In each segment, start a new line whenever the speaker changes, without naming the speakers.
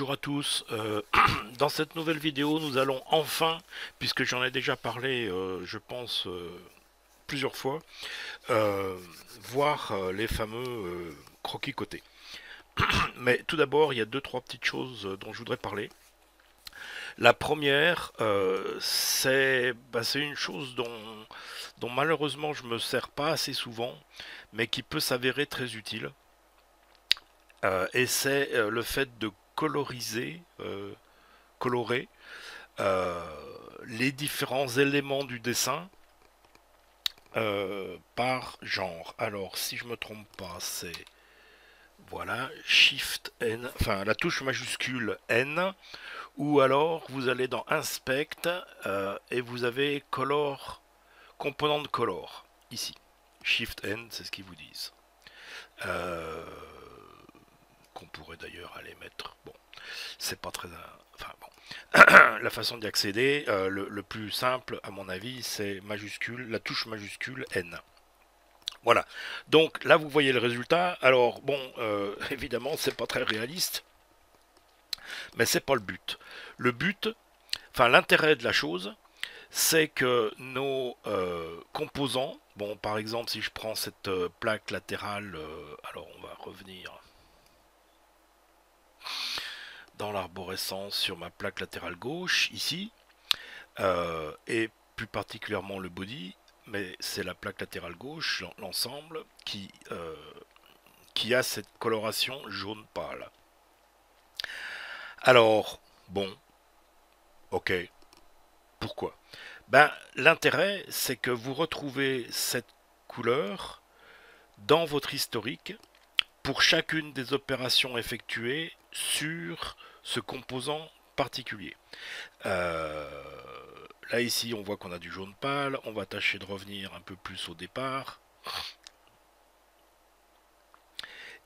Bonjour à tous. Dans cette nouvelle vidéo, nous allons enfin, puisque j'en ai déjà parlé, je pense, plusieurs fois, euh, voir les fameux croquis cotés. Mais tout d'abord, il y a deux, trois petites choses dont je voudrais parler. La première, c'est une chose dont malheureusement je me sers pas assez souvent, mais qui peut s'avérer très utile. Et c'est le fait de colorer euh, les différents éléments du dessin par genre. Alors, si je me trompe pas, c'est voilà, Shift N, enfin la touche majuscule N, ou alors vous allez dans Inspect et vous avez Color, Component Color, ici. Shift N, c'est ce qu'ils vous disent. Euh, qu'on pourrait d'ailleurs aller mettre. Bon, c'est pas très. Enfin bon. La façon d'y accéder, le plus simple, à mon avis, c'est majuscule, la touche majuscule N. Voilà. Donc là, vous voyez le résultat. Alors bon, évidemment, c'est pas très réaliste, mais c'est pas le but. Le but, enfin l'intérêt de la chose, c'est que nos composants, bon, par exemple, si je prends cette plaque latérale, alors on va revenir dans l'arborescence sur ma plaque latérale gauche, ici, et plus particulièrement le body, mais c'est la plaque latérale gauche, l'ensemble, qui a cette coloration jaune pâle. Alors, bon, ok, pourquoi? Ben, l'intérêt, c'est que vous retrouvez cette couleur dans votre historique pour chacune des opérations effectuées sur ce composant particulier. Euh, Là ici on voit qu'on a du jaune pâle, on va tâcher de revenir un peu plus au départ.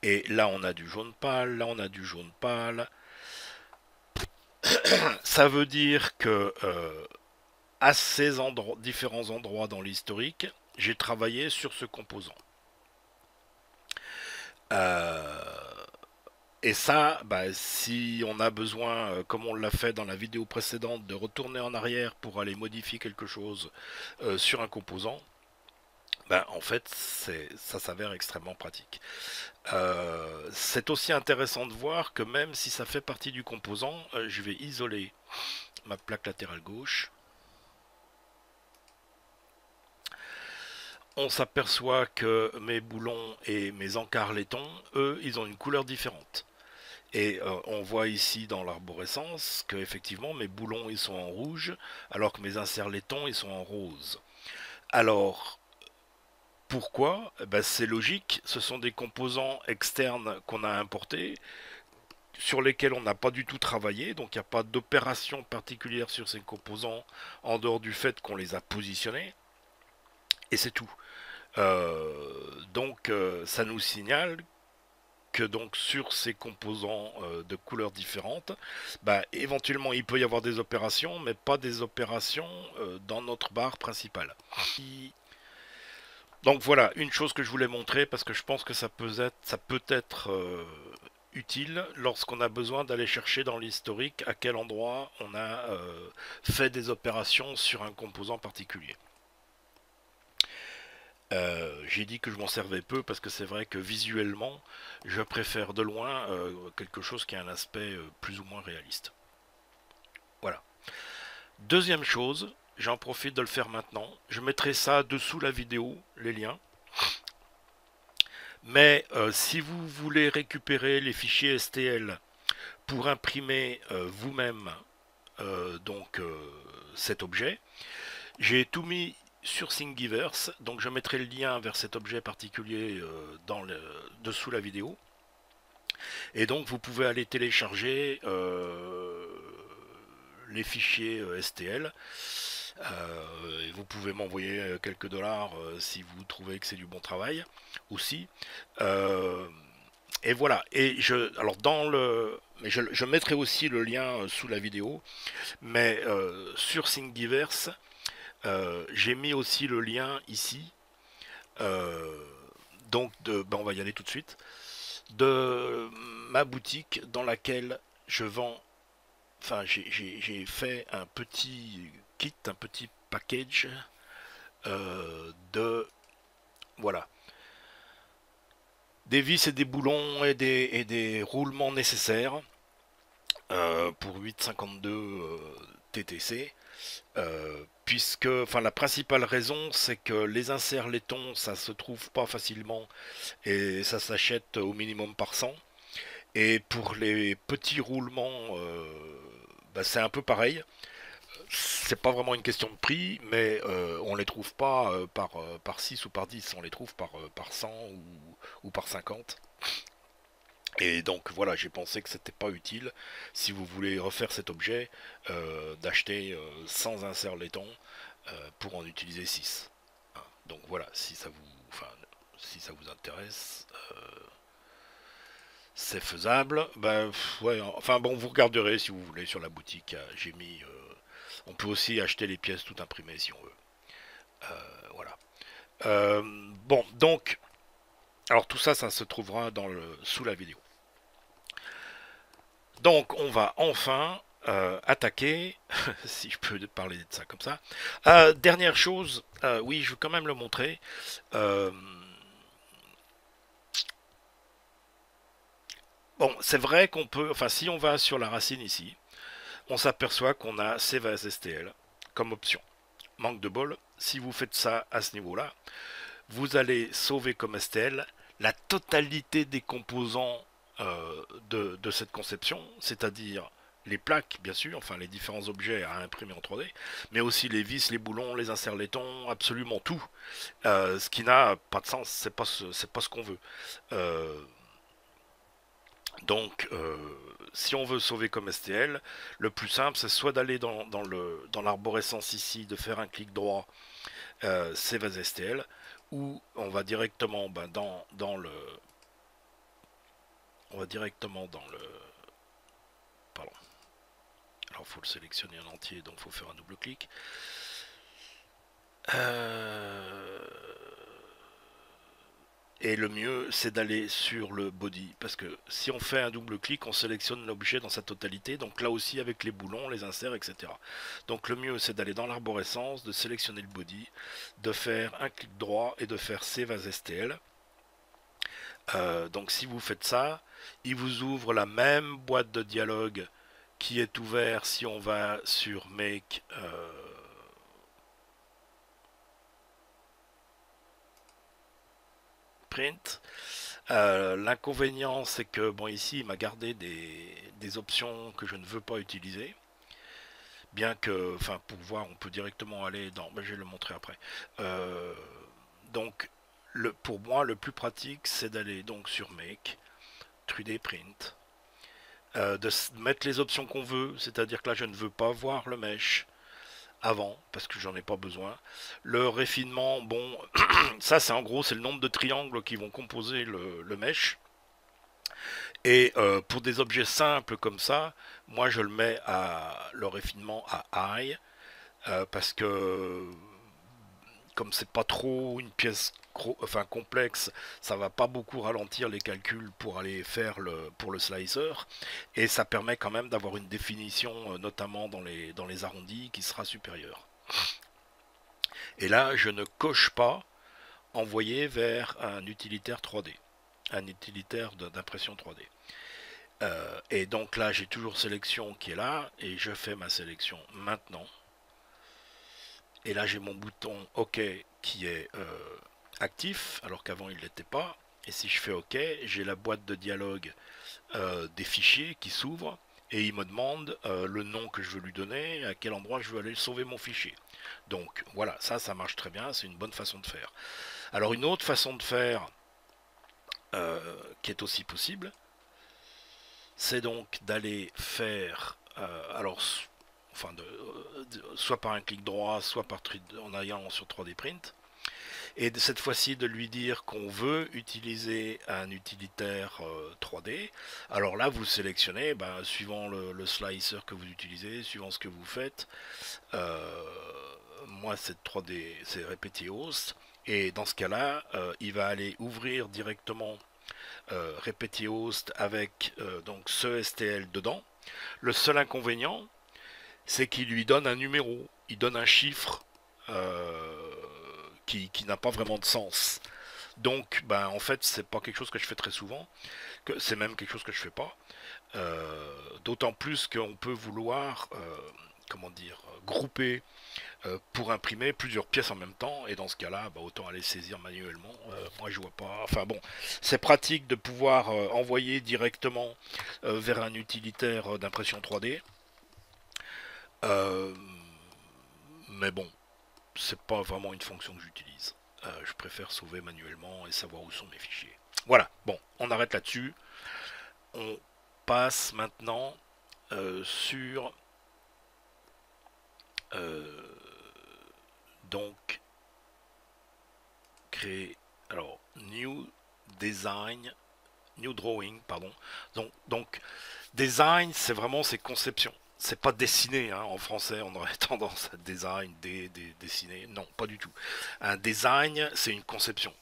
Et là on a du jaune pâle, là on a du jaune pâle. Ça veut dire que à ces différents endroits dans l'historique, j'ai travaillé sur ce composant. Euh, Et ça, bah, si on a besoin, comme on l'a fait dans la vidéo précédente, de retourner en arrière pour aller modifier quelque chose sur un composant, bah, en fait, ça s'avère extrêmement pratique. C'est aussi intéressant de voir que même si ça fait partie du composant, je vais isoler ma plaque latérale gauche. On s'aperçoit que mes boulons et mes encarts laitons, eux, ils ont une couleur différente. Et on voit ici dans l'arborescence que effectivement mes boulons ils sont en rouge alors que mes inserts laitons ils sont en rose. Alors pourquoi? Ben, c'est logique, ce sont des composants externes qu'on a importés sur lesquels on n'a pas du tout travaillé, donc il n'y a pas d'opération particulière sur ces composants en dehors du fait qu'on les a positionnés et c'est tout. Ça nous signale que donc sur ces composants de couleurs différentes, bah, éventuellement il peut y avoir des opérations, mais pas des opérations dans notre barre principale. Donc voilà, une chose que je voulais montrer parce que je pense que ça peut être utile lorsqu'on a besoin d'aller chercher dans l'historique à quel endroit on a fait des opérations sur un composant particulier. J'ai dit que je m'en servais peu parce que c'est vrai que visuellement, je préfère de loin quelque chose qui a un aspect plus ou moins réaliste. Voilà. Deuxième chose, j'en profite de le faire maintenant. Je mettrai ça dessous la vidéo, les liens. Mais si vous voulez récupérer les fichiers STL pour imprimer vous-même cet objet, j'ai tout mis sur Thingiverse, donc je mettrai le lien vers cet objet particulier dessous la vidéo. Et donc vous pouvez aller télécharger les fichiers STL. Et vous pouvez m'envoyer quelques dollars si vous trouvez que c'est du bon travail aussi. Et voilà. Alors je mettrai aussi le lien sous la vidéo, mais sur Thingiverse, j'ai mis aussi le lien ici. Euh, on va y aller tout de suite. De ma boutique dans laquelle je vends, enfin j'ai fait un petit kit, un petit package de, voilà, des vis et des boulons et des roulements nécessaires pour 8,52 TTC. Puisque, enfin, la principale raison, c'est que les inserts laiton, ça se trouve pas facilement et ça s'achète au minimum par 100. Et pour les petits roulements, bah, c'est un peu pareil. C'est pas vraiment une question de prix, mais on les trouve pas par 6 ou par 10, on les trouve par 100 ou par 50. Et donc voilà, j'ai pensé que c'était pas utile, si vous voulez refaire cet objet, d'acheter sans insert laiton pour en utiliser 6. Hein. Donc voilà, si ça vous, enfin, si ça vous intéresse, c'est faisable. Ben ouais, enfin bon, vous regarderez si vous voulez sur la boutique. J'ai mis, on peut aussi acheter les pièces tout imprimées si on veut. Voilà. Bon, donc, alors tout ça, ça se trouvera sous la vidéo. Donc on va enfin attaquer, si je peux parler de ça comme ça. Dernière chose, oui, je veux quand même le montrer. Euh, bon, c'est vrai qu'on peut, enfin si on va sur la racine ici, on s'aperçoit qu'on a Save STL comme option. Manque de bol, si vous faites ça à ce niveau-là, vous allez sauver comme STL la totalité des composants de cette conception, c'est-à-dire les plaques, bien sûr, enfin les différents objets à imprimer en 3D, mais aussi les vis, les boulons, les inserts laitons, absolument tout. Ce qui n'a pas de sens, c'est pas ce qu'on veut. Euh, donc, si on veut sauver comme STL, le plus simple, c'est soit d'aller dans l'arborescence ici, de faire un clic droit, Save as STL, ou on va directement on va directement dans le, pardon. Alors, il faut le sélectionner en entier, donc il faut faire un double clic. Et le mieux, c'est d'aller sur le body, parce que si on fait un double clic, on sélectionne l'objet dans sa totalité, donc là aussi avec les boulons, les inserts, etc. Donc le mieux, c'est d'aller dans l'arborescence, de sélectionner le body, de faire un clic droit et de faire Save as STL. Donc si vous faites ça, il vous ouvre la même boîte de dialogue qui est ouverte si on va sur Make Print. L'inconvénient, c'est que bon, ici, il m'a gardé des options que je ne veux pas utiliser. Bien que, enfin, pour voir, on peut directement aller dans. Ben, je vais le montrer après. Euh, donc, pour moi, le plus pratique, c'est d'aller donc sur Make, 3D Print, de mettre les options qu'on veut, c'est-à-dire que là, je ne veux pas voir le mesh avant, parce que j'en ai pas besoin. Le refinement, bon, ça, c'est en gros, c'est le nombre de triangles qui vont composer le mesh. Et pour des objets simples comme ça, moi je le mets à le refinement à high parce que comme c'est pas trop une pièce enfin complexe, ça va pas beaucoup ralentir les calculs pour aller faire pour le slicer et ça permet quand même d'avoir une définition notamment dans les arrondis qui sera supérieure. Et là, je ne coche pas envoyer vers un utilitaire 3D, un utilitaire d'impression 3D. Et donc là, j'ai toujours sélection qui est là, et je fais ma sélection maintenant. Et là, j'ai mon bouton OK qui est actif, alors qu'avant il ne l'était pas. Et si je fais OK, j'ai la boîte de dialogue des fichiers qui s'ouvre, et il me demande le nom que je veux lui donner, à quel endroit je veux aller sauver mon fichier. Donc voilà, ça marche très bien, c'est une bonne façon de faire. Alors une autre façon de faire qui est aussi possible, c'est donc d'aller faire, enfin soit par un clic droit, soit en allant sur 3D Print, et cette fois-ci de lui dire qu'on veut utiliser un utilitaire 3D. Alors là, vous sélectionnez, suivant le slicer que vous utilisez, suivant ce que vous faites. Moi, c'est 3D, c'est Repeti Host. Et dans ce cas-là, il va aller ouvrir directement Repeti Host avec donc ce STL dedans. Le seul inconvénient, c'est qu'il lui donne un numéro, il donne un chiffre qui n'a pas vraiment de sens. Donc, ben, en fait, c'est pas quelque chose que je fais très souvent, que c'est même quelque chose que je fais pas. D'autant plus qu'on peut vouloir, comment dire, grouper pour imprimer plusieurs pièces en même temps, et dans ce cas-là, bah, autant aller saisir manuellement. Moi, je vois pas. Enfin bon, c'est pratique de pouvoir envoyer directement vers un utilitaire d'impression 3D. Euh, mais bon, c'est pas vraiment une fonction que j'utilise. Je préfère sauver manuellement et savoir où sont mes fichiers. Voilà, bon, on arrête là-dessus. On passe maintenant sur euh, donc créer alors new design, new drawing, pardon. Donc design, c'est vraiment ces conceptions. C'est pas dessiner, hein. En français, on aurait tendance à design, dessiner. Non, pas du tout. Un design, c'est une conception.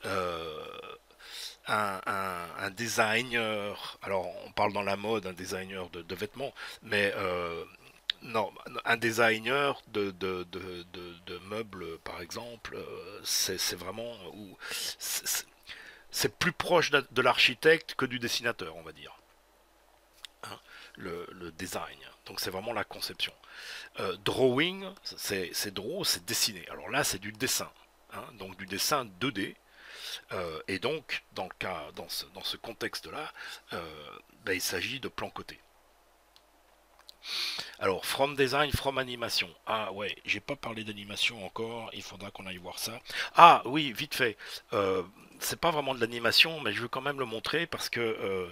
Euh, un designer, alors on parle dans la mode, un designer de vêtements, mais non, un designer de meubles, par exemple, c'est vraiment c'est plus proche de l'architecte que du dessinateur, on va dire. Hein, le design. Donc c'est vraiment la conception. Drawing, c'est draw, c'est dessiner. Alors là, c'est du dessin. Hein, donc du dessin 2D. Et donc, dans ce contexte-là, ben, il s'agit de plan côté. Alors, from design, from animation. Ah ouais, j'ai pas parlé d'animation encore, il faudra qu'on aille voir ça. Ah oui, vite fait. C'est pas vraiment de l'animation, mais je veux quand même le montrer parce que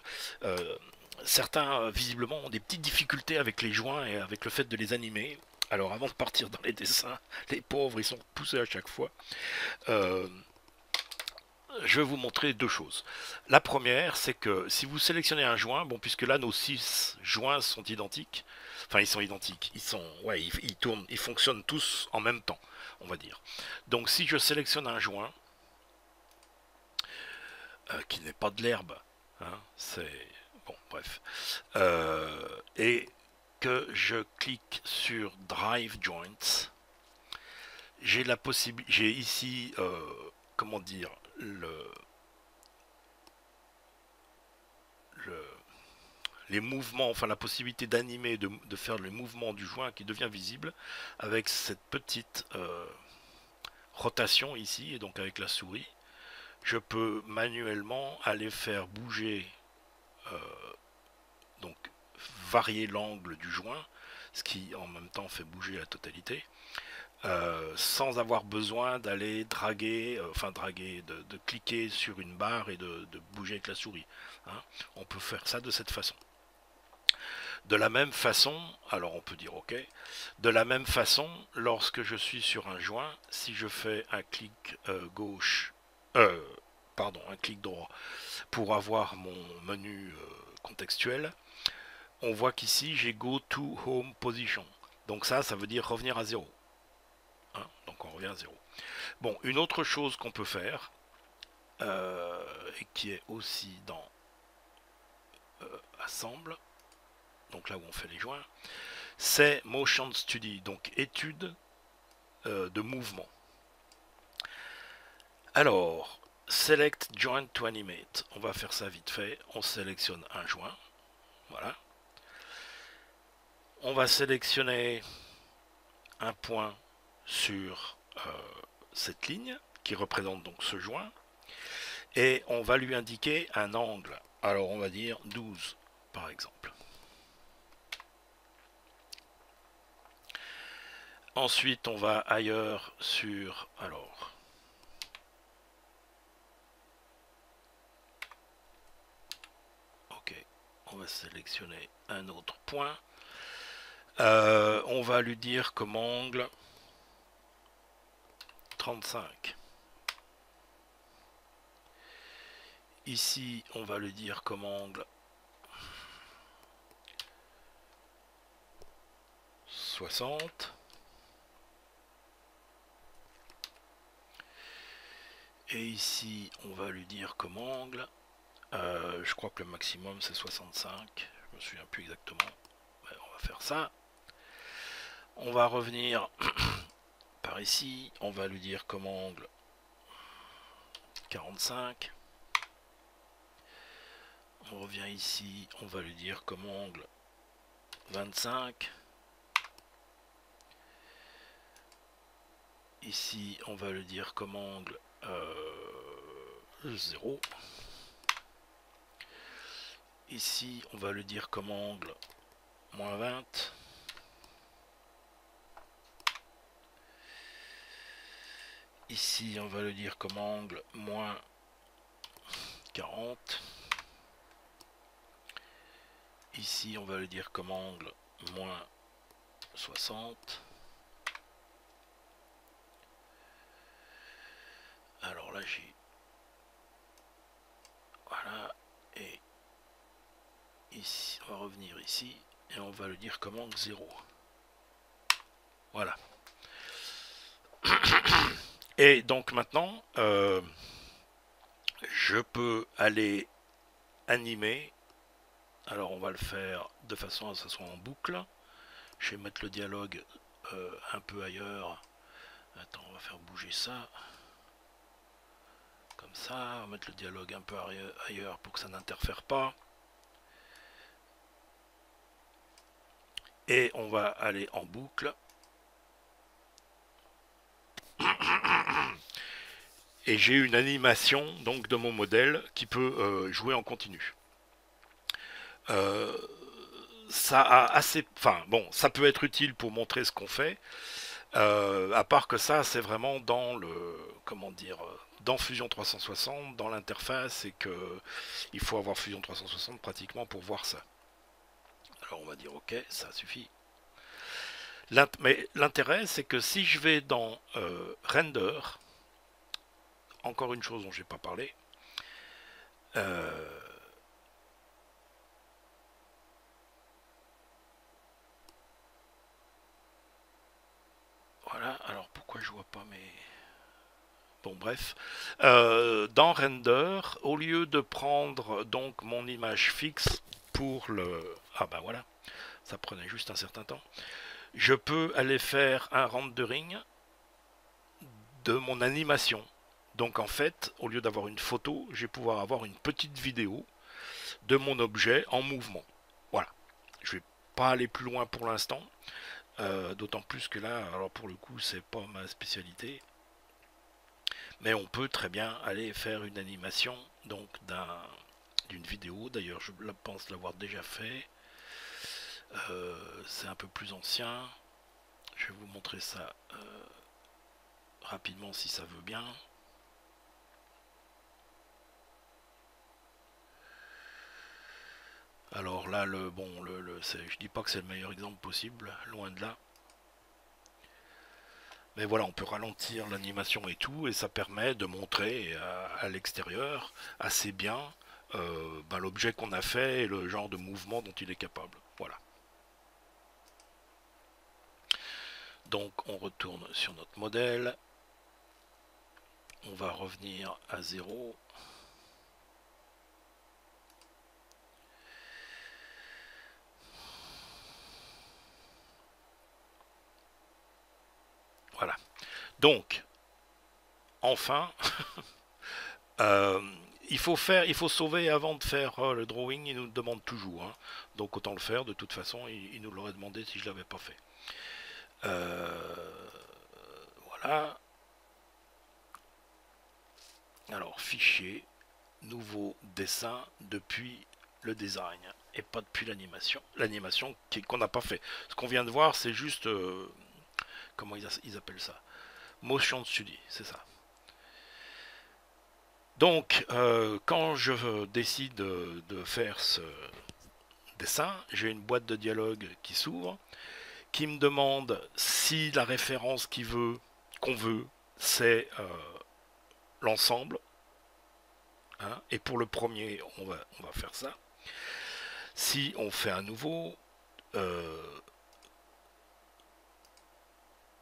certains, visiblement, ont des petites difficultés avec les joints et avec le fait de les animer. Alors, avant de partir dans les dessins, les pauvres, ils sont poussés à chaque fois. Euh, je vais vous montrer deux choses. La première, c'est que si vous sélectionnez un joint, bon, puisque là nos 6 joints sont identiques, enfin ils sont identiques, ouais, ils tournent, ils fonctionnent tous en même temps, on va dire. Donc si je sélectionne un joint qui n'est pas de l'herbe, hein, c'est bon, bref, et que je clique sur Drive Joints, j'ai la possibilité, j'ai ici, comment dire, le les mouvements, enfin la possibilité d'animer, de faire le mouvement du joint qui devient visible avec cette petite rotation ici, et donc avec la souris, je peux manuellement aller faire bouger, euh, donc varier l'angle du joint, ce qui en même temps fait bouger la totalité, sans avoir besoin d'aller draguer, de cliquer sur une barre et de bouger avec la souris. Hein. On peut faire ça de cette façon. De la même façon, alors on peut dire OK, de la même façon, lorsque je suis sur un joint, si je fais un clic gauche, pardon, un clic droit, pour avoir mon menu contextuel, on voit qu'ici j'ai Go to Home Position. Donc ça veut dire revenir à zéro. Hein, donc on revient à zéro. Bon, une autre chose qu'on peut faire, et qui est aussi dans Assemble, donc là où on fait les joints, c'est Motion Study, donc étude de mouvement. Alors, Select Joint to Animate. On va faire ça vite fait. On sélectionne un joint. Voilà. On va sélectionner un point sur cette ligne qui représente donc ce joint. Et on va lui indiquer un angle. Alors, on va dire 12 par exemple. Ensuite, on va ailleurs sur... Alors, ok, on va sélectionner un autre point. On va lui dire comme angle 35. Ici, on va lui dire comme angle 60. Et ici, on va lui dire comme angle, je crois que le maximum c'est 65, je me souviens plus exactement. ça. On va revenir par ici, on va lui dire comme angle 45. On revient ici, on va lui dire comme angle 25. Ici, on va le dire comme angle 0. Ici, on va le dire comme angle moins 20. Ici, on va le dire comme angle moins 40. Ici, on va le dire comme angle moins 60. Alors là, j'ai... Voilà. Et ici, on va revenir ici. Et on va le dire comme angle 0. Voilà. Et donc maintenant, je peux aller animer. Alors on va le faire de façon à ce que ça soit en boucle. Je vais mettre le dialogue un peu ailleurs. Attends, on va faire bouger ça. Comme ça, on va mettre le dialogue un peu ailleurs pour que ça n'interfère pas. Et on va aller en boucle. Et j'ai une animation donc de mon modèle qui peut jouer en continu. Ça a assez, enfin bon, ça peut être utile pour montrer ce qu'on fait. À part que ça, c'est vraiment dans le, comment dire, dans Fusion 360, dans l'interface, et que il faut avoir Fusion 360 pratiquement pour voir ça. Alors on va dire ok, ça suffit. Mais l'intérêt, c'est que si je vais dans Render, encore une chose dont j'ai pas parlé, voilà, alors pourquoi je vois pas mes... Bon bref, dans Render, au lieu de prendre donc mon image fixe pour le... Ah ben voilà, ça prenait juste un certain temps. Je peux aller faire un rendering de mon animation. Donc en fait, au lieu d'avoir une photo, je vais pouvoir avoir une petite vidéo de mon objet en mouvement. Voilà. Je vais pas aller plus loin pour l'instant. D'autant plus que là, alors pour le coup, c'est pas ma spécialité. Mais on peut très bien aller faire une animation donc d'une vidéo. D'ailleurs, je pense l'avoir déjà fait. C'est un peu plus ancien. Je vais vous montrer ça rapidement si ça veut bien. Alors là, je dis pas que c'est le meilleur exemple possible, loin de là. Mais voilà, on peut ralentir l'animation et tout, et ça permet de montrer à l'extérieur assez bien l'objet qu'on a fait et le genre de mouvement dont il est capable. Voilà. Donc on retourne sur notre modèle. On va revenir à 0. Voilà. Donc, enfin, il faut sauver avant de faire le drawing, il nous le demande toujours. Hein. Donc autant le faire, de toute façon, il nous l'aurait demandé si je l'avais pas fait. Voilà. Alors, fichier, nouveau dessin depuis le design et pas depuis l'animation. L'animation qu'on n'a pas fait. Ce qu'on vient de voir, c'est juste... comment ils appellent ça? Motion Study, c'est ça. Donc, quand je décide de faire ce dessin, j'ai une boîte de dialogue qui s'ouvre, qui me demande si la référence qu'on veut, c'est l'ensemble. Hein, et pour le premier, on va faire ça. Si on fait un nouveau,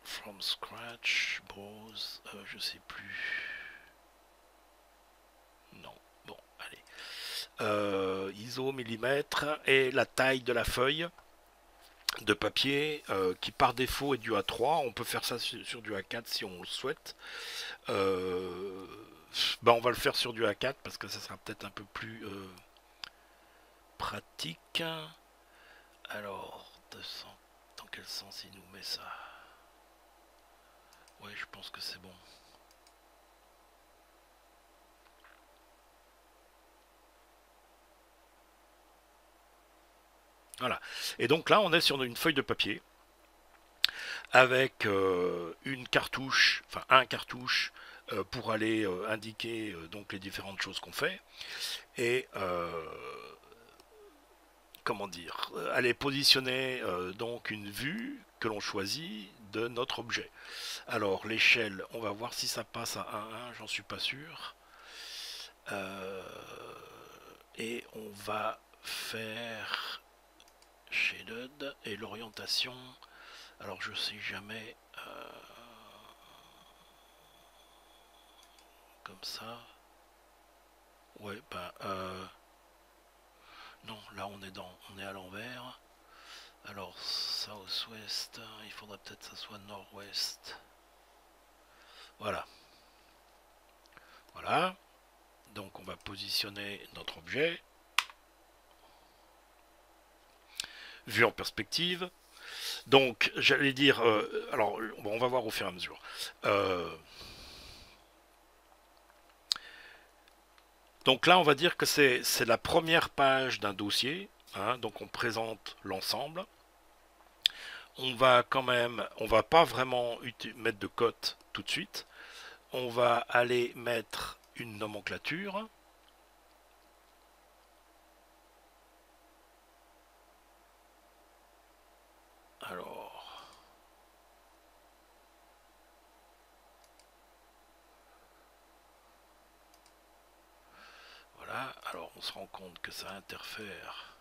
from scratch, browse, je sais plus. Non, bon, allez. ISO millimètre et la taille de la feuille de papier qui par défaut est du A3. On peut faire ça sur du A4 si on le souhaite. Ben on va le faire sur du A4 parce que ça sera peut-être un peu plus pratique. Alors, dans quel sens il nous met ça? Ouais, je pense que c'est bon. Voilà. Et donc là, on est sur une feuille de papier avec une cartouche, enfin un cartouche pour aller indiquer donc les différentes choses qu'on fait et comment dire, aller positionner donc une vue que l'on choisit de notre objet. Alors l'échelle, on va voir si ça passe à 1,1, j'en suis pas sûr. Et on va faire shaded et l'orientation. Alors je sais jamais comme ça. Ouais, bah non, là on est à l'envers. Alors south-ouest, il faudrait peut-être que ça soit nord-ouest. Voilà. Voilà. Donc on va positionner notre objet. Vue en perspective. Donc j'allais dire, alors bon, on va voir au fur et à mesure. Donc là on va dire que c'est la première page d'un dossier. Hein, donc on présente l'ensemble. On va quand même, on va pas vraiment mettre de cote tout de suite. On va aller mettre une nomenclature. Alors, voilà. Alors, on se rend compte que ça interfère.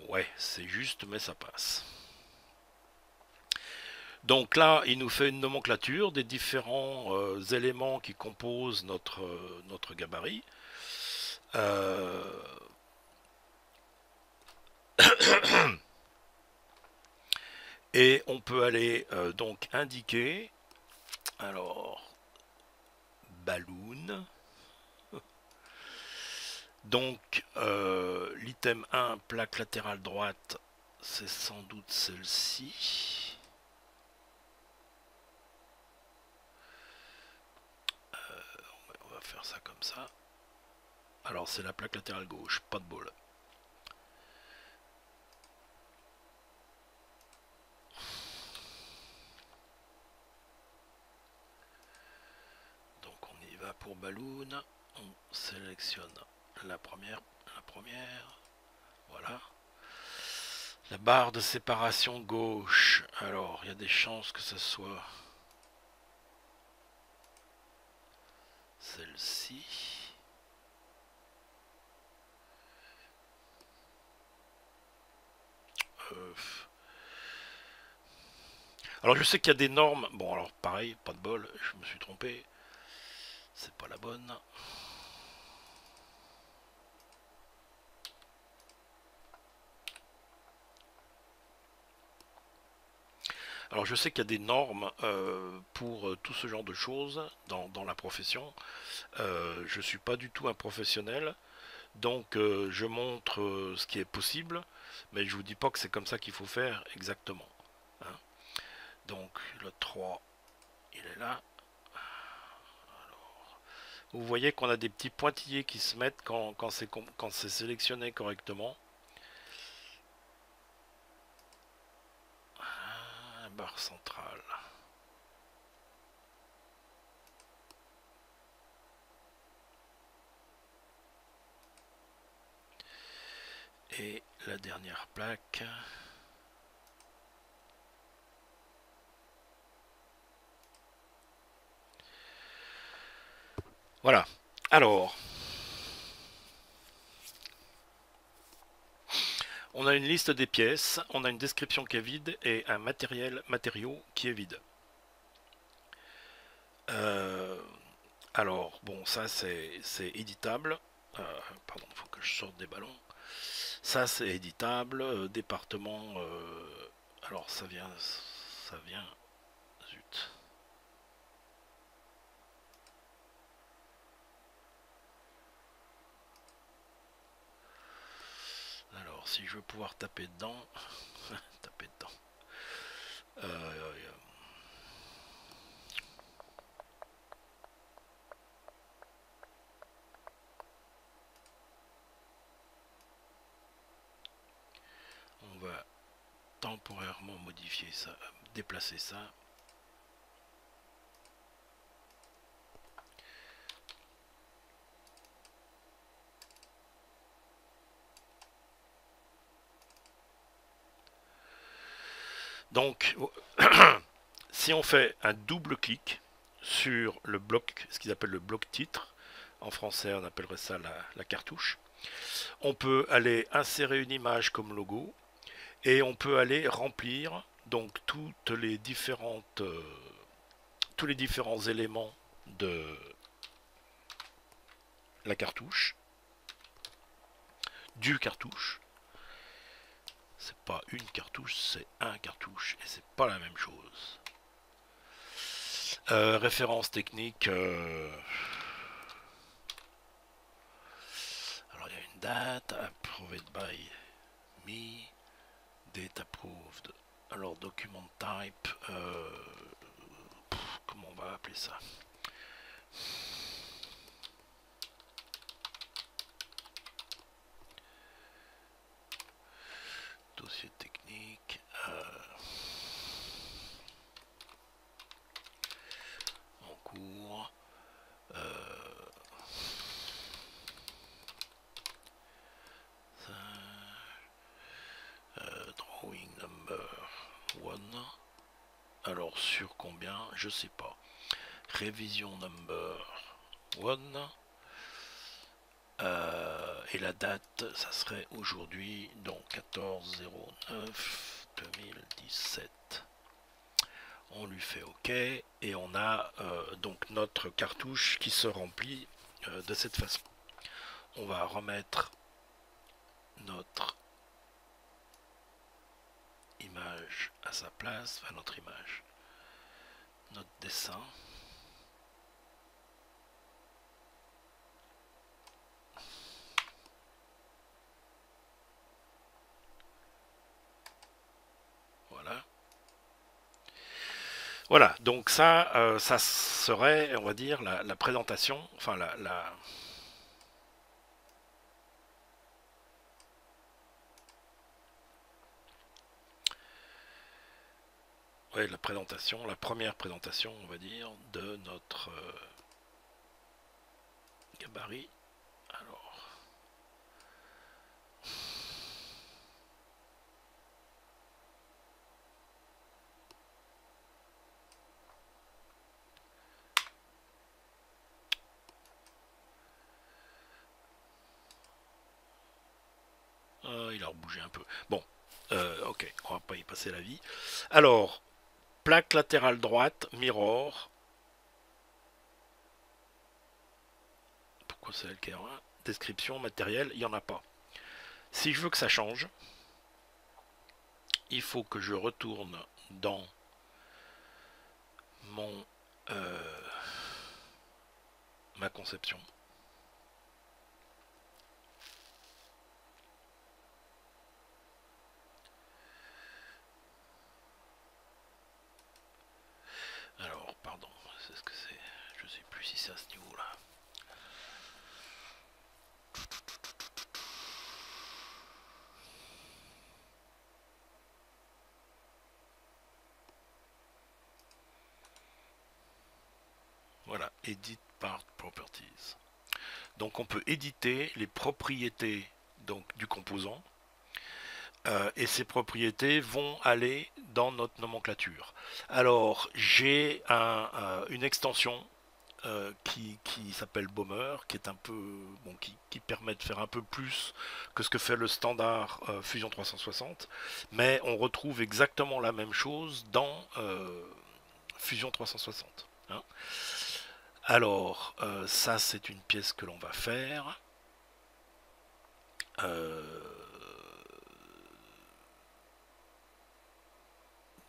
Ouais, c'est juste, mais ça passe. Donc là, il nous fait une nomenclature des différents éléments qui composent notre gabarit. Et on peut aller donc indiquer, alors, balloon. Donc, l'item 1, plaque latérale droite, c'est sans doute celle-ci. On va faire ça comme ça. Alors, c'est la plaque latérale gauche, pas de bol. Donc, on y va pour balloon. On sélectionne la première. Voilà. La barre de séparation gauche. Alors, il y a des chances que ce soit celle-ci. Alors, je sais qu'il y a des normes. Bon, alors, pareil, pas de bol, je me suis trompé. C'est pas la bonne. Alors je sais qu'il y a des normes pour tout ce genre de choses dans la profession. Je ne suis pas du tout un professionnel, donc je montre ce qui est possible, mais je ne vous dis pas que c'est comme ça qu'il faut faire exactement. Hein. Donc le 3, il est là. Alors, vous voyez qu'on a des petits pointillés qui se mettent quand c'est sélectionné correctement. Barre centrale. Et la dernière plaque. Voilà. Alors, on a une liste des pièces, on a une description qui est vide et un matériau qui est vide. Alors, bon, ça c'est éditable. Pardon, il faut que je sorte des ballons. Ça c'est éditable. Département. Alors ça vient. Zut. Alors, si je veux pouvoir taper dedans. Taper dedans. On va temporairement modifier ça, déplacer ça. Donc, si on fait un double clic sur le bloc, ce qu'ils appellent le bloc titre, en français on appellerait ça la cartouche, on peut aller insérer une image comme logo et on peut aller remplir donc tous les différents éléments de la cartouche, du cartouche. C'est pas une cartouche, c'est un cartouche et c'est pas la même chose. Référence technique. Alors il y a une date, approved by me, date approved. Alors document type, comment on va appeler ça? Dossier technique. En cours. Drawing number 1. Alors sur combien? Je sais pas. Révision number 1. Et la date, ça serait aujourd'hui, donc 14/09/2017. On lui fait OK et on a donc notre cartouche qui se remplit de cette façon. On va remettre notre image à sa place, enfin notre image, notre dessin. Voilà. Voilà, donc ça, ça serait, on va dire, la présentation, enfin ouais, la présentation, la première présentation, on va dire, de notre gabarit. Alors, il a rebougé un peu. Bon, ok, on va pas y passer la vie. Alors, plaque latérale droite, mirror. Pourquoi c'est elle qui est en 1? Description, matériel, il n'y en a pas. Si je veux que ça change, il faut que je retourne dans mon ma conception. Alors, pardon, c'est ce que c'est. Je sais plus si c'est à ce niveau-là. Voilà, Edit Part Properties. Donc on peut éditer les propriétés donc, du composant et ces propriétés vont aller dans notre nomenclature. Alors j'ai une extension qui s'appelle Bomber, qui est un peu bon, qui permet de faire un peu plus que ce que fait le standard Fusion 360, mais on retrouve exactement la même chose dans Fusion 360. Hein. Alors, ça c'est une pièce que l'on va faire.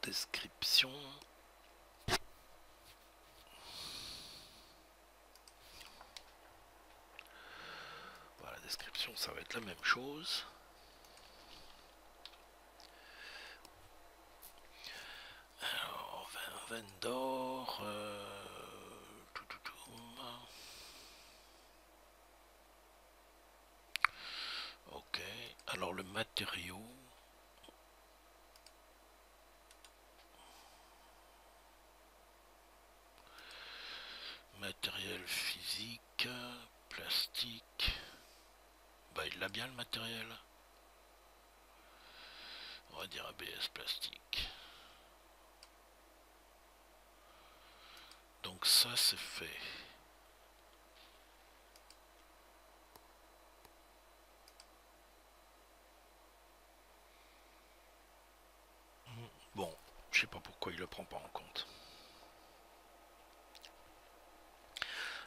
Description. Voilà, description, ça va être la même chose. Alors, vendor. Ok, alors le matériau. Matériel physique, plastique. Bah il l'a bien le matériel. On va dire ABS plastique. Donc ça c'est fait. Bon, je sais pas pourquoi il le prend pas en compte.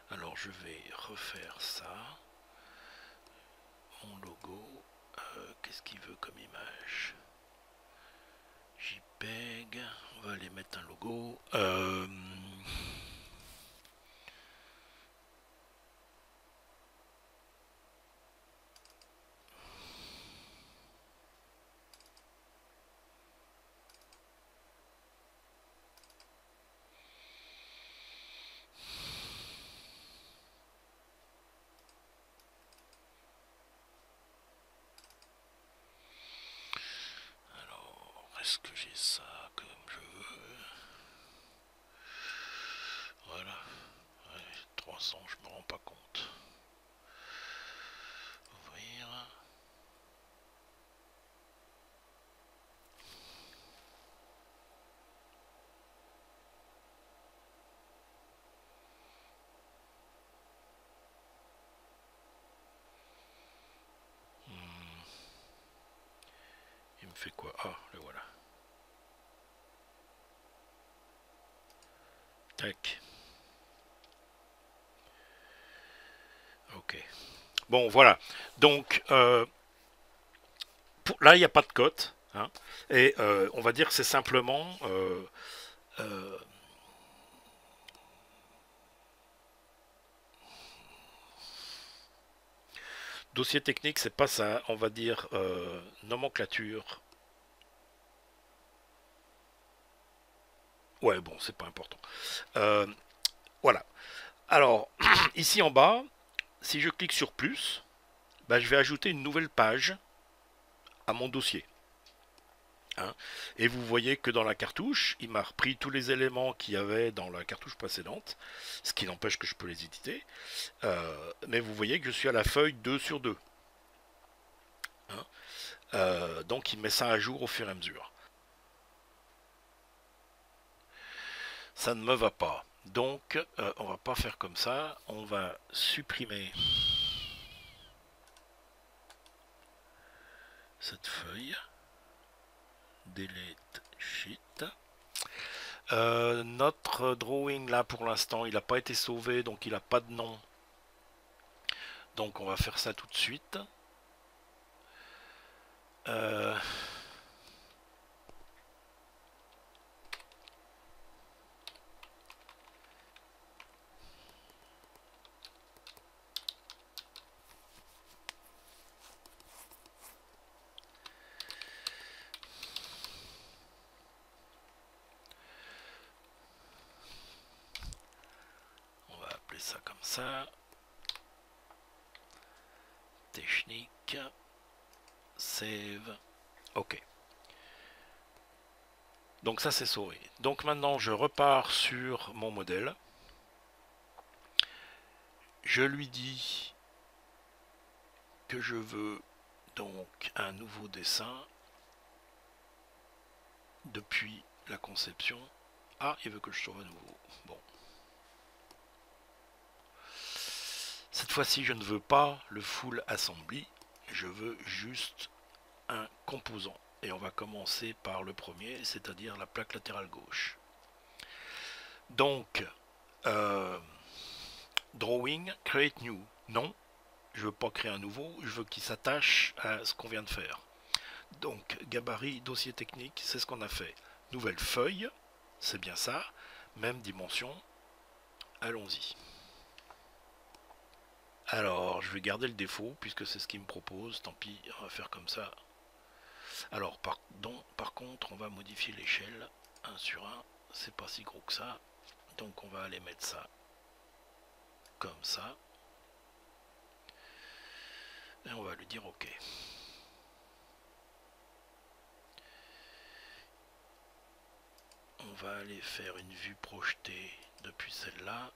Alors je vais refaire ça. Mon logo. Qu'est-ce qu'il veut comme image? JPEG. On va aller mettre un logo. Alors, est-ce que j'ai ça comme je veux? Voilà. Ouais, 300, je me rends pas compte. Ouvrir. Il me fait quoi? Ah, le voilà. Tac. Ok. Bon, voilà. Donc, là, il n'y a pas de cote. Hein, et on va dire que c'est simplement... dossier technique, c'est pas ça. On va dire nomenclature. Ouais, bon, c'est pas important. Voilà. Alors, ici en bas, si je clique sur plus, bah, je vais ajouter une nouvelle page à mon dossier. Hein. Et vous voyez que dans la cartouche, il m'a repris tous les éléments qu'il y avait dans la cartouche précédente, ce qui n'empêche que je peux les éditer. Mais vous voyez que je suis à la feuille 2 sur 2. Hein. Donc il met ça à jour au fur et à mesure. Ça ne me va pas. Donc on va pas faire comme ça. On va supprimer cette feuille. Delete sheet. Notre drawing là pour l'instant il n'a pas été sauvé, donc il n'a pas de nom. Donc on va faire ça tout de suite. On va appeler ça comme ça. Technique. Save. Ok. Donc ça c'est sauvé. Donc maintenant je repars sur mon modèle. Je lui dis que je veux donc un nouveau dessin depuis la conception. Ah, il veut que je sauve à nouveau. Bon. Cette fois-ci, je ne veux pas le full assembly. Je veux juste un composant. Et on va commencer par le premier, c'est-à-dire la plaque latérale gauche. Donc, drawing, create new. Non, je veux pas créer un nouveau, je veux qu'il s'attache à ce qu'on vient de faire. Donc, gabarit, dossier technique, c'est ce qu'on a fait. Nouvelle feuille, c'est bien ça. Même dimension. Allons-y. Alors, je vais garder le défaut, puisque c'est ce qu'il me propose. Tant pis, on va faire comme ça. Alors, par contre, on va modifier l'échelle. 1 sur 1, c'est pas si gros que ça. Donc, on va aller mettre ça comme ça. Et on va lui dire OK. On va aller faire une vue projetée depuis celle-là.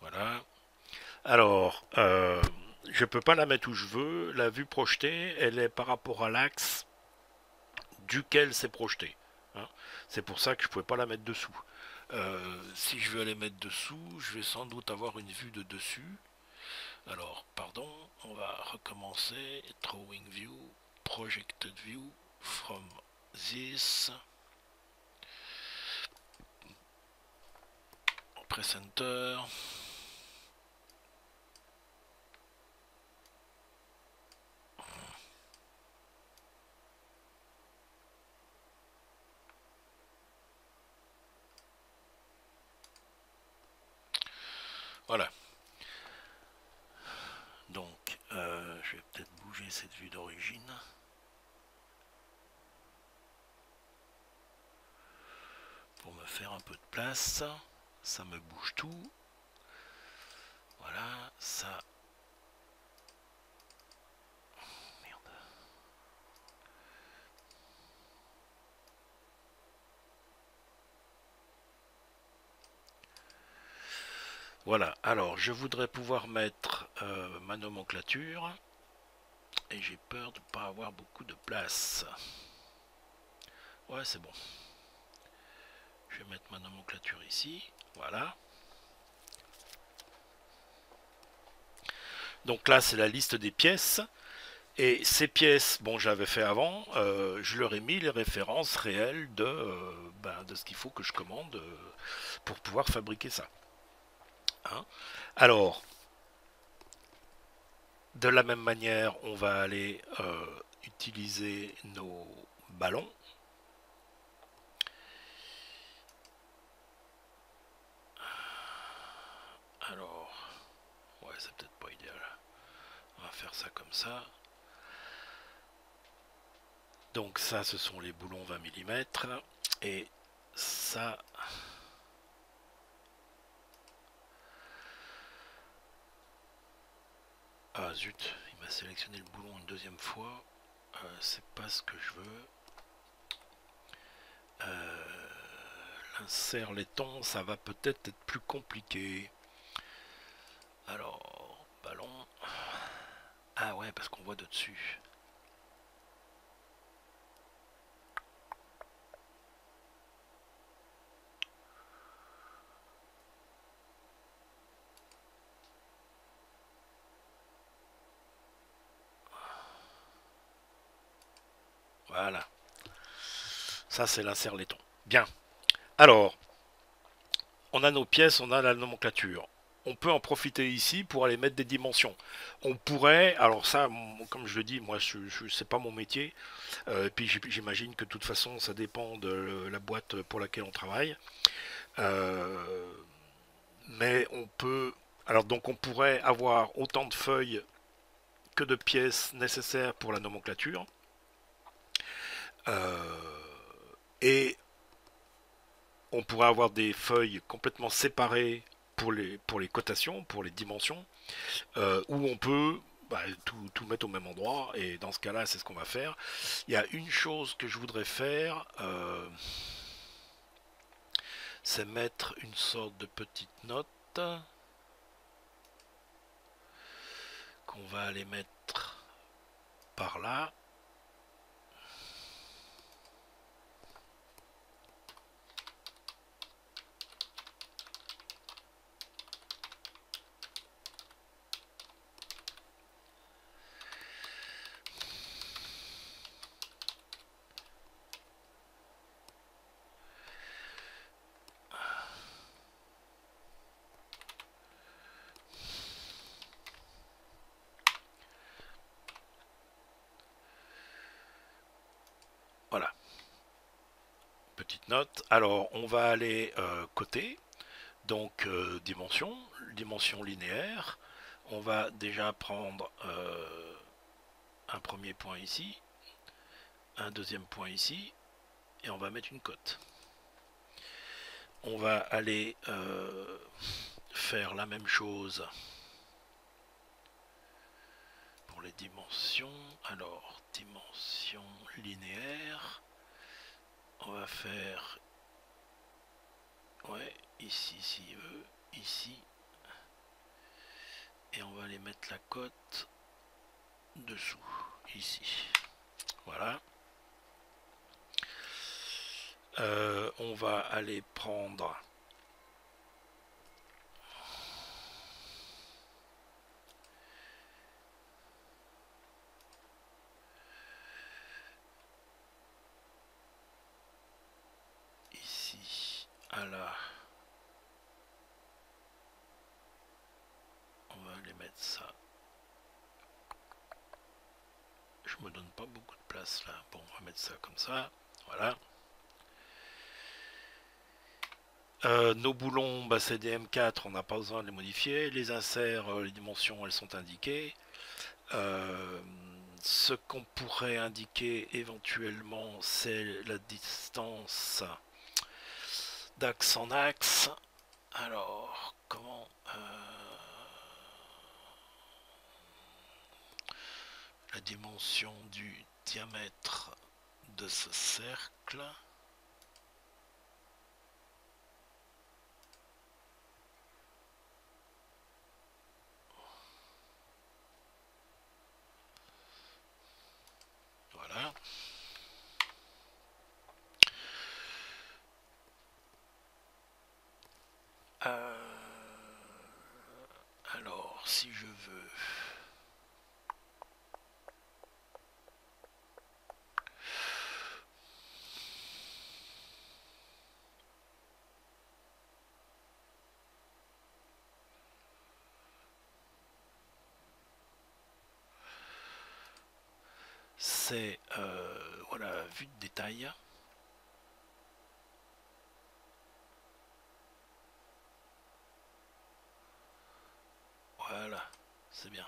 Voilà. Alors, je peux pas la mettre où je veux. La vue projetée, elle est par rapport à l'axe duquel c'est projeté. Hein. C'est pour ça que je pouvais pas la mettre dessous. Si je veux aller mettre dessous, je vais sans doute avoir une vue de dessus. Alors, pardon, on va recommencer. Drawing view, projected view, from this. Press enter. Voilà. Donc, je vais peut-être bouger cette vue d'origine. Pour me faire un peu de place. Ça me bouge tout. Voilà, ça. Merde. Voilà, alors je voudrais pouvoir mettre ma nomenclature. Et j'ai peur de ne pas avoir beaucoup de place. Ouais, c'est bon. Je vais mettre ma nomenclature ici. Voilà. Donc là, c'est la liste des pièces. Et ces pièces, bon, j'avais fait avant, je leur ai mis les références réelles de ce qu'il faut que je commande pour pouvoir fabriquer ça. Hein. Alors, de la même manière, on va aller utiliser nos ballons. Alors, ouais, c'est peut-être pas idéal. On va faire ça comme ça. Donc ça, ce sont les boulons 20 mm. Et ça... Ah zut, il m'a sélectionné le boulon une deuxième fois. C'est pas ce que je veux. L'insert laiton, ça va peut-être être plus compliqué. Alors, ballon. Ah ouais, parce qu'on voit de dessus. Voilà. Ça, c'est l'insert laiton. Bien. Alors, on a nos pièces, on a la nomenclature. On peut en profiter ici pour aller mettre des dimensions. On pourrait, alors ça, comme je le dis, moi, c'est pas mon métier. Et puis j'imagine que de toute façon, ça dépend de la boîte pour laquelle on travaille. Mais on peut, alors donc on pourrait avoir autant de feuilles que de pièces nécessaires pour la nomenclature. Et on pourrait avoir des feuilles complètement séparées pour les cotations, pour les dimensions, où on peut tout mettre au même endroit, et dans ce cas-là, c'est ce qu'on va faire. Il y a une chose que je voudrais faire, c'est mettre une sorte de petite note qu'on va aller mettre par là. Voilà, petite note. Alors on va aller côté, donc dimension linéaire. On va déjà prendre un premier point ici, un deuxième point ici, et on va mettre une cote. On va aller faire la même chose pour les dimensions. Alors, dimension linéaire. On va faire, ouais, ici s'il veut, ici. Et on va aller mettre la cote dessous, ici. Voilà. On va aller prendre ici à là. On va aller mettre ça. Je me donne pas beaucoup de place là. Bon, on va mettre ça comme ça. Voilà. Nos boulons, bah, c'est des M4, on n'a pas besoin de les modifier. Les inserts, les dimensions, elles sont indiquées. Ce qu'on pourrait indiquer éventuellement, c'est la distance d'axe en axe. Alors, comment la dimension du diamètre de ce cercle. Voilà. Alors, si je veux... C'est voilà, vue de détail. Voilà, c'est bien.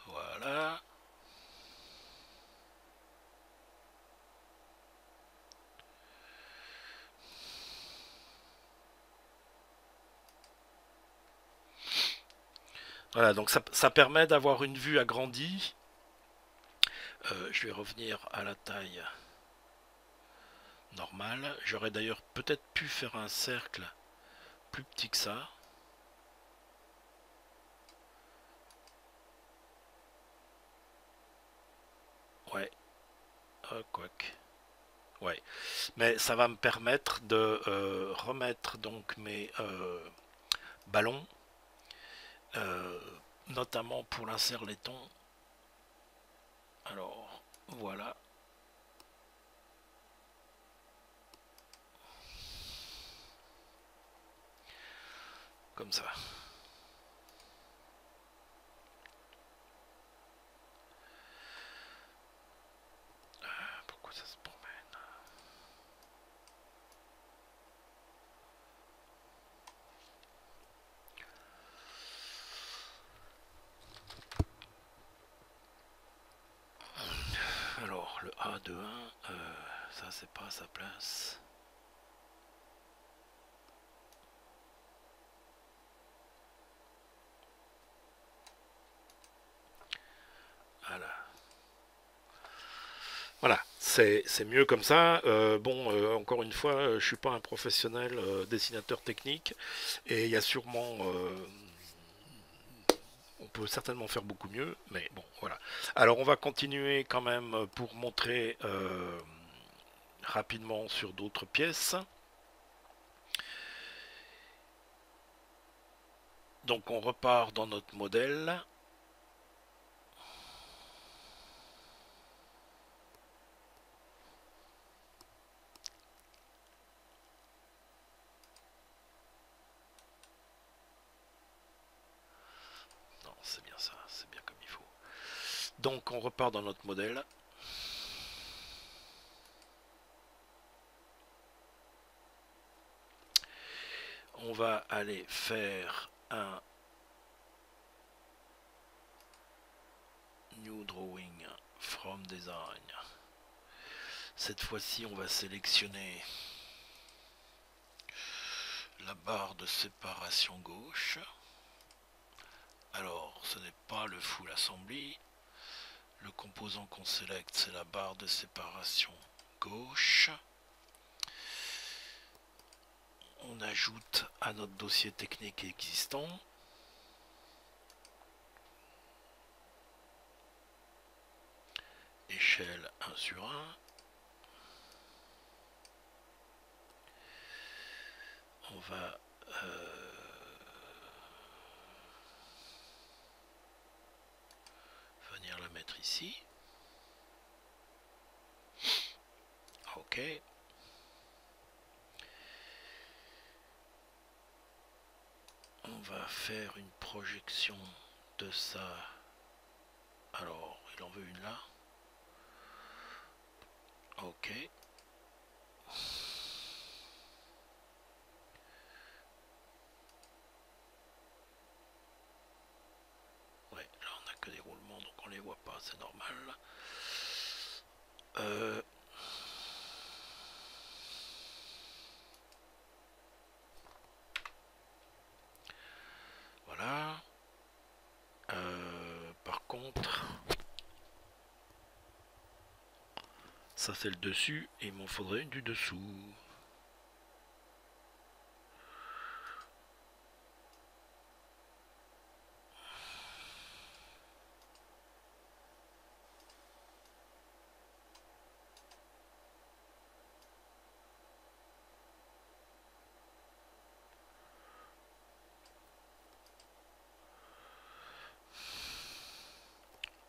Voilà. Voilà, donc ça permet d'avoir une vue agrandie. Je vais revenir à la taille normale. J'aurais d'ailleurs peut-être pu faire un cercle plus petit que ça. Ouais, quoique. Ouais, mais ça va me permettre de remettre donc mes ballons, euh, notamment pour l'insert laiton. Alors, voilà. Comme ça. Pourquoi ça se promène? Alors, le A de 1, ça c'est pas à sa place. c'est mieux comme ça. Bon, encore une fois, je suis pas un professionnel dessinateur technique et il y a sûrement, on peut certainement faire beaucoup mieux, mais bon, voilà. Alors on va continuer quand même pour montrer rapidement sur d'autres pièces. Donc on repart dans notre modèle. Non, c'est bien ça, c'est bien comme il faut. Donc on repart dans notre modèle. On va aller faire un New Drawing from Design. Cette fois-ci, on va sélectionner la barre de séparation gauche. Alors, ce n'est pas le full assembly. Le composant qu'on sélecte, c'est la barre de séparation gauche. On ajoute à notre dossier technique existant. Échelle 1/1. On va venir la mettre ici. Ok. On va faire une projection de ça. Alors, il en veut une là. Ok. Ouais, là on n'a que des roulements, donc on les voit pas, c'est normal. Voilà. Par contre, ça c'est le dessus, et il m'en faudrait une du dessous.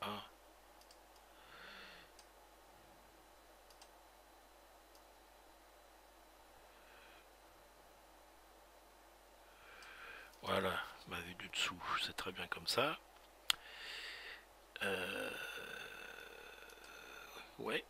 Ah. Voilà, ma vue du dessous, c'est très bien comme ça. Ouais.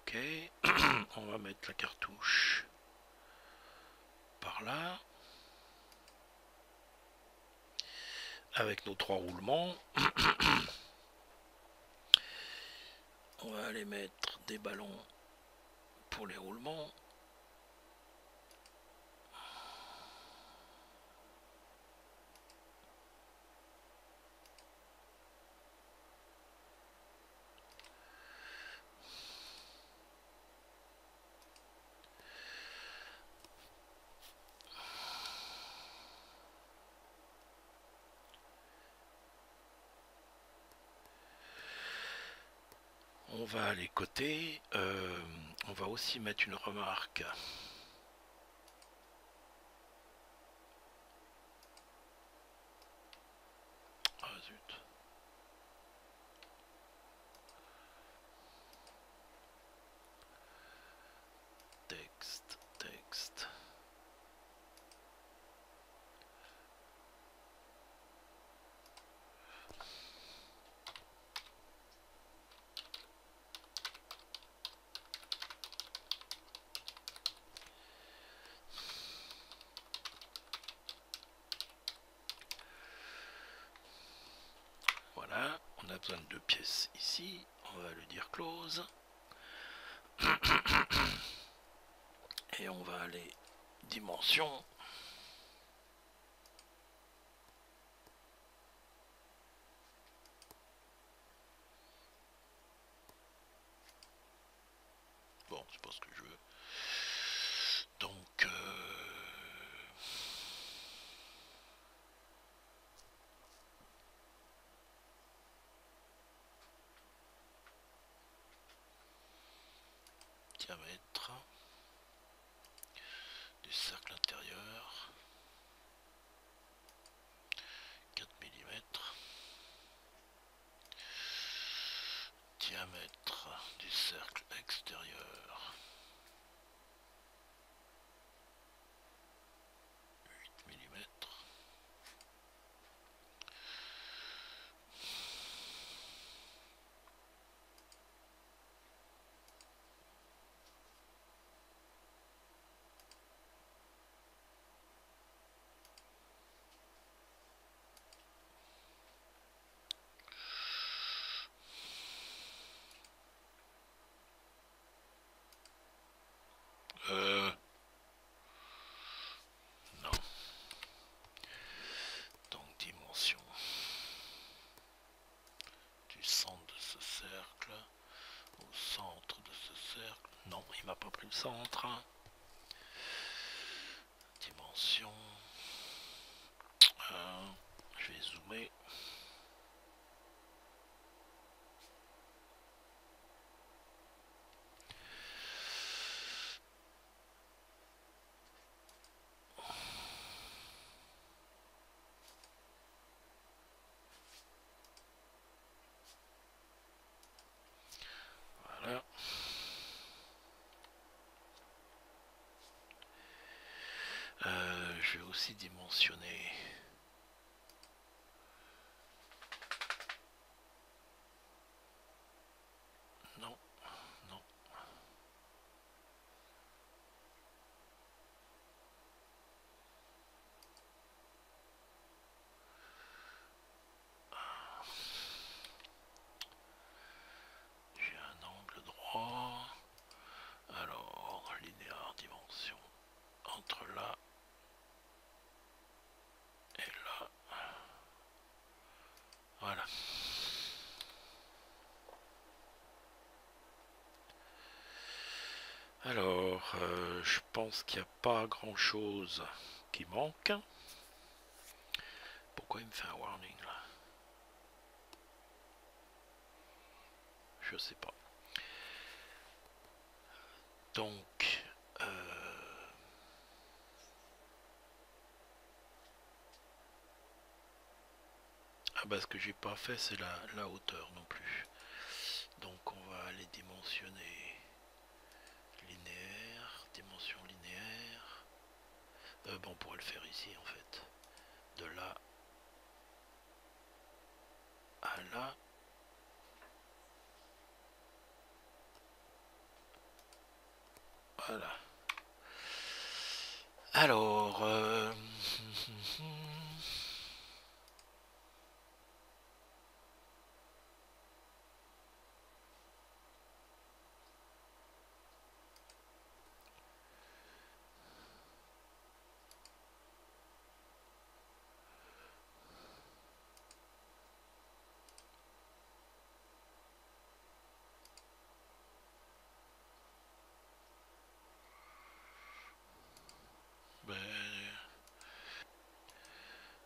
Ok. On va mettre la cartouche par là. Avec nos 3 roulements. On va aller mettre des ballons pour les roulements. On va aller côté. On va aussi mettre une remarque. Ah zut. Texte, texte. 22 pièces ici, on va le dire close. Et on va aller dimension. Bon, c'est pas ce que je veux. Donc diamètre du cercle intérieur 4 mm, diamètre du cercle extérieur 8 mm. Non. Donc dimension du centre de ce cercle au centre de ce cercle. Non, il m'a pas pris le centre. Dimension. Je vais zoomer. Voilà. Je vais aussi dimensionner. Non, non. J'ai un angle droit. Alors, linéaire dimension entre là et là. Voilà. Alors, je pense qu'il n'y a pas grand chose qui manque. Pourquoi il me fait un warning là? Je sais pas. Donc, ah bah ce que j'ai pas fait c'est la hauteur non plus. Donc on va aller dimensionner linéaire, dimension linéaire. Bon, on pourrait le faire ici en fait. De là à là. Voilà. Alors, ben,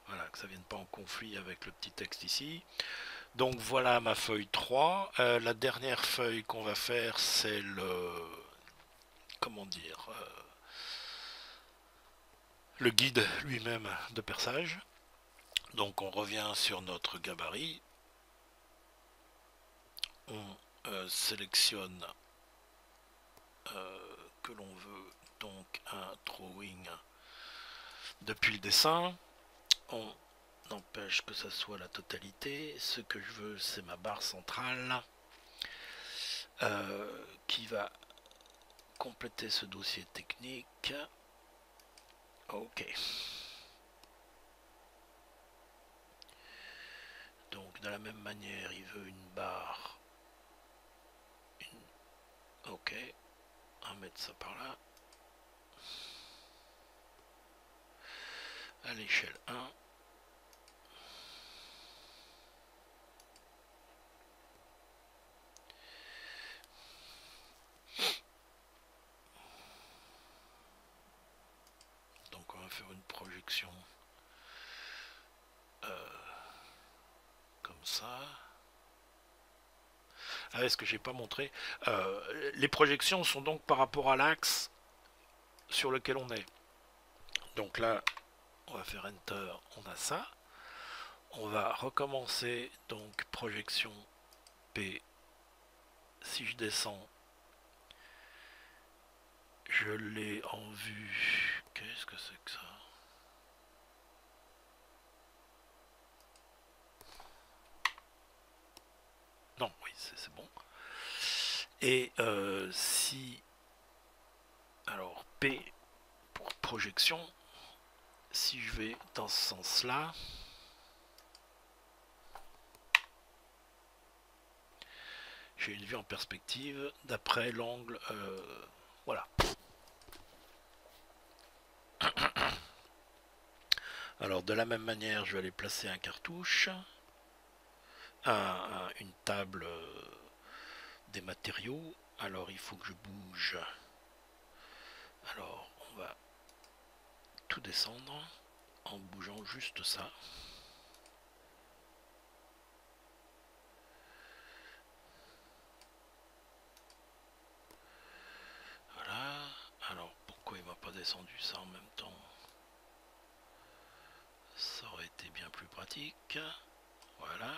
voilà, que ça vienne pas en conflit avec le petit texte ici. Donc voilà ma feuille 3. La dernière feuille qu'on va faire, c'est le... Comment dire le guide lui-même de perçage. Donc on revient sur notre gabarit. On sélectionne que l'on veut donc un drawing depuis le dessin. On n'empêche que ça soit la totalité. Ce que je veux, c'est ma barre centrale qui va compléter ce dossier technique. Ok. donc de la même manière, il veut une barre. Ok, on va mettre ça par là. À l'échelle 1. Donc on va faire une projection comme ça. Ah, est-ce que j'ai pas montré les projections sont donc par rapport à l'axe sur lequel on est. Donc là, on va faire Enter, on a ça. On va recommencer, donc projection P. Si je descends, je l'ai en vue. Qu'est-ce que c'est que ça? Non, oui, c'est bon. Et si... Alors, P pour projection. Si je vais dans ce sens-là... J'ai une vue en perspective d'après l'angle... voilà. Alors, de la même manière, je vais aller placer un cartouche. Une table des matériaux. Alors, il faut que je bouge. Alors, on va tout descendre en bougeant juste ça. Voilà. Alors, pourquoi il m'a pas descendu ça en même temps? Ça aurait été bien plus pratique. Voilà.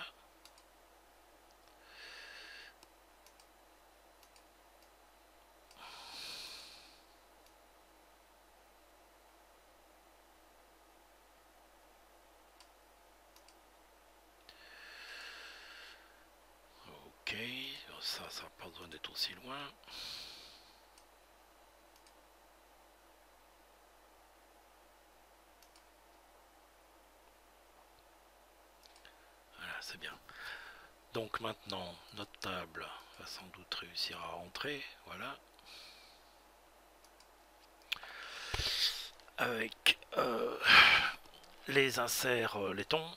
Ok, ça n'a pas besoin d'être aussi loin. Voilà, c'est bien. Donc maintenant, notre table va sans doute réussir à rentrer. Voilà. Avec les inserts laitons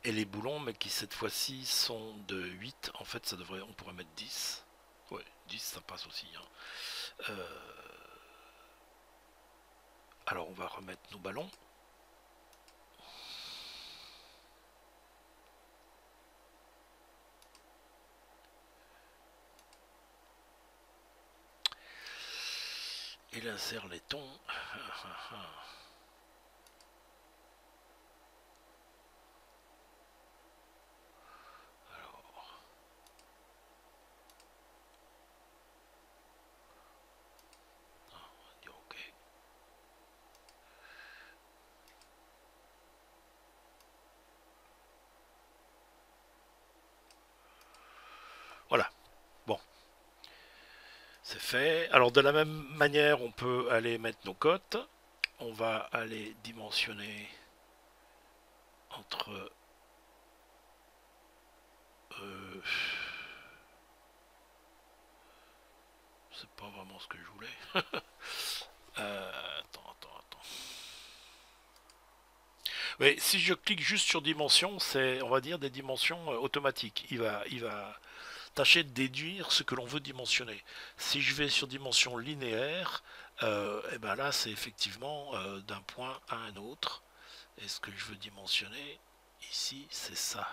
et les boulons, mais qui cette fois-ci sont de 8. En fait, ça devrait, on pourrait mettre 10. Ouais, 10 ça passe aussi. Hein. Alors on va remettre nos ballons. Et l'insert laiton. Voilà, bon, c'est fait. Alors de la même manière, on peut aller mettre nos cotes. On va aller dimensionner entre... c'est pas vraiment ce que je voulais. Attends. Mais si je clique juste sur dimension, c'est, on va dire, des dimensions automatiques. Il va tâcher de déduire ce que l'on veut dimensionner. Si je vais sur dimension linéaire, et ben là c'est effectivement d'un point à un autre. Et ce que je veux dimensionner ici, c'est ça.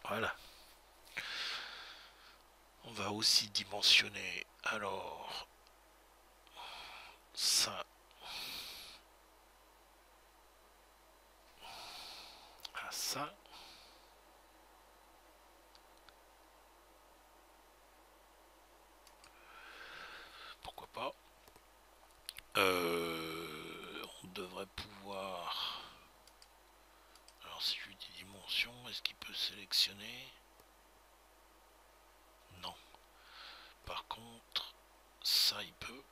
Voilà. On va aussi dimensionner alors ça à ça. Pourquoi pas. On devrait pouvoir... Alors si je lui dis dimension, est-ce qu'il peut sélectionner? Non. Par contre, ça il peut.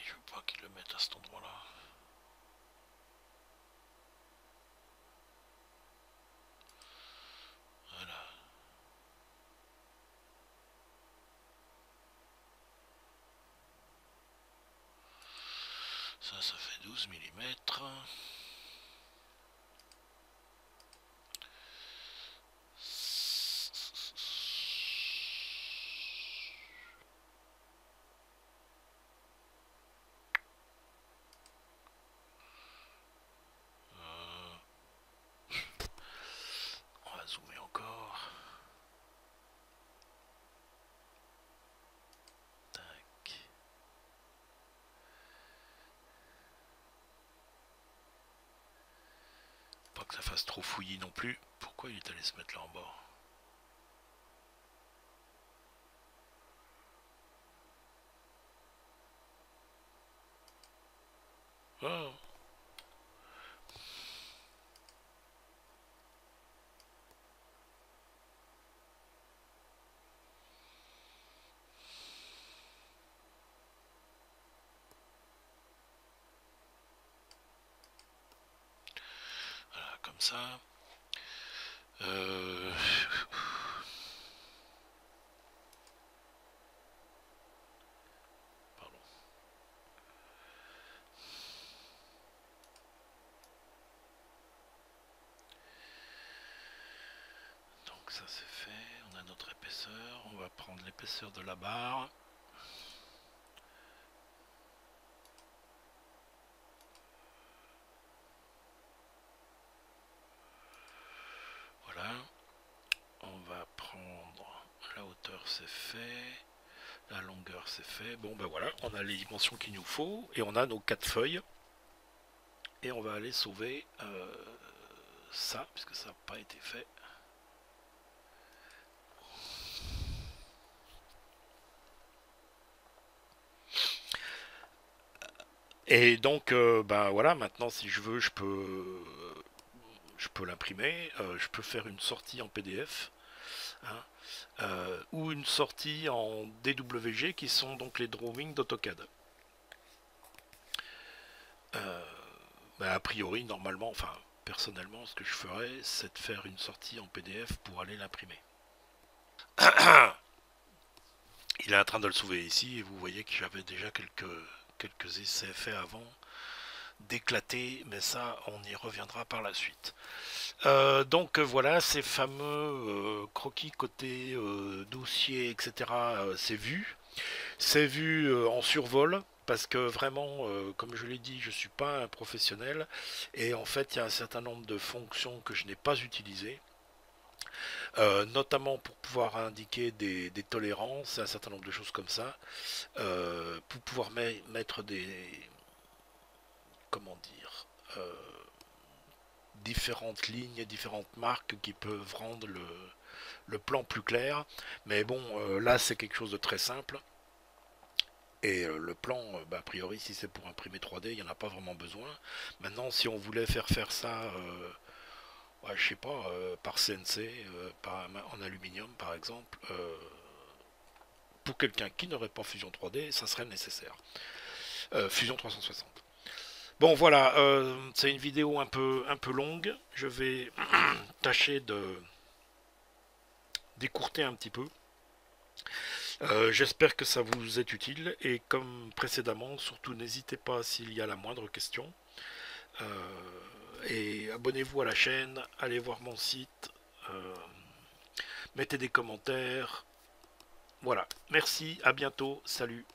je veux pas qu'il le mette à cet endroit-là. Voilà. Ça fait 12 mm. On va zoomer encore. Tac. Pas que ça fasse trop fouillis non plus. Pourquoi il est allé se mettre là en bas? Oh. Voilà, comme ça. Pardon. Donc ça c'est fait, on a notre épaisseur, on va prendre l'épaisseur de la barre. Voilà, on va prendre la hauteur, c'est fait, la longueur c'est fait. Bon ben voilà, on a les dimensions qu'il nous faut et on a nos 4 feuilles. Et on va aller sauver ça, puisque ça n'a pas été fait. Et donc, ben voilà, maintenant si je veux, je peux l'imprimer, je peux faire une sortie en PDF, hein, ou une sortie en DWG, qui sont donc les drawings d'AutoCAD. Ben, a priori, normalement, enfin, personnellement, ce que je ferais, c'est de faire une sortie en PDF pour aller l'imprimer. Il est en train de le sauver ici, et vous voyez que j'avais déjà quelques essais faits avant d'éclater, mais ça on y reviendra par la suite. Donc voilà, ces fameux croquis côté dossier, etc. C'est vu en survol, parce que vraiment, comme je l'ai dit, je suis pas un professionnel, et en fait il y a un certain nombre de fonctions que je n'ai pas utilisées. Notamment pour pouvoir indiquer des tolérances, un certain nombre de choses comme ça, pour pouvoir mettre des, comment dire, différentes lignes, différentes marques qui peuvent rendre le plan plus clair. Mais bon, là c'est quelque chose de très simple. Et le plan, bah, a priori, si c'est pour imprimer 3D, il n'y en a pas vraiment besoin. Maintenant, si on voulait faire ça, ouais, je sais pas, par CNC, en aluminium par exemple, pour quelqu'un qui n'aurait pas Fusion 3D, ça serait nécessaire. Fusion 360. Bon voilà, c'est une vidéo un peu longue. Je vais tâcher d'écourter un petit peu. J'espère que ça vous est utile, et comme précédemment, surtout n'hésitez pas s'il y a la moindre question. Et abonnez-vous à la chaîne, allez voir mon site, mettez des commentaires. Voilà, merci, à bientôt, salut.